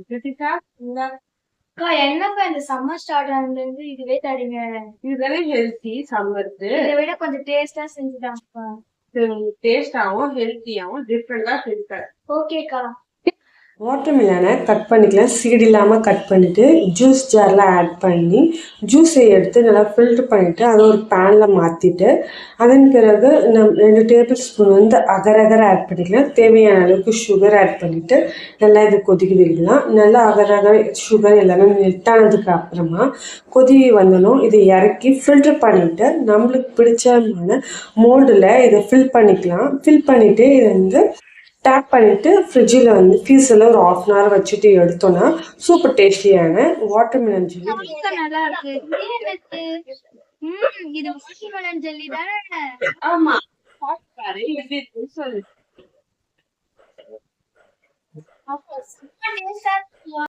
அக்கா என்னக்கா இந்த சம்மர் ஸ்டார்ட் ஆனதுல இருந்து இதுவே தரீங்க. இதுதானே ஹெல்த்தி சம்மருக்கு. இதை விட கொஞ்சம் டேஸ்டா செஞ்சுதாங்கக்கா. டேஸ்டாவும் ஹெல்த்தியாவும் டிஃப்ரெண்டா செஞ்சு. ஓகேக்கா. வாட்டர்மெலனை கட் பண்ணிக்கலாம். சீடு இல்லாமல் கட் பண்ணிவிட்டு ஜூஸ் ஜாரில் ஆட் பண்ணி ஜூஸை எடுத்து நல்லா ஃபில்ட்ரு பண்ணிவிட்டு அதை ஒரு பேனில் மாற்றிட்டு அதன் பிறகு 2 டேபிள் ஸ்பூன் வந்து அகர் ஆட் பண்ணிக்கலாம். தேவையான அளவுக்கு சுகர் ஆட் பண்ணிவிட்டு நல்லா இது கொதிக்க வைக்கலாம். நல்லா அகர் சுகர் எல்லாமே மெல்ட் அப்புறமா கொதி வந்தணும். இதை இறக்கி ஃபில்ட்ரு பண்ணிவிட்டு நம்மளுக்கு பிடிச்சமான மோல்டில் இதை ஃபில் பண்ணிக்கலாம். ஃபில் பண்ணிவிட்டு இதை வந்து டேப் பண்ணிவிட்டு ஃப்ரிட்ஜில் வந்து ஃப்ரீசரில் ஒரு 1/2 hour வச்சுட்டு எடுத்தோன்னா சூப்பர் டேஸ்டியான வாட்டர்மெலன் ஜெல்லி. நல்லா இருக்கு. இது வாட்டர்மெலன் ஜெல்லி தானே? ஆமா, பாரு எப்படி இருக்குன்னு சொல்லு. டேஸ்டா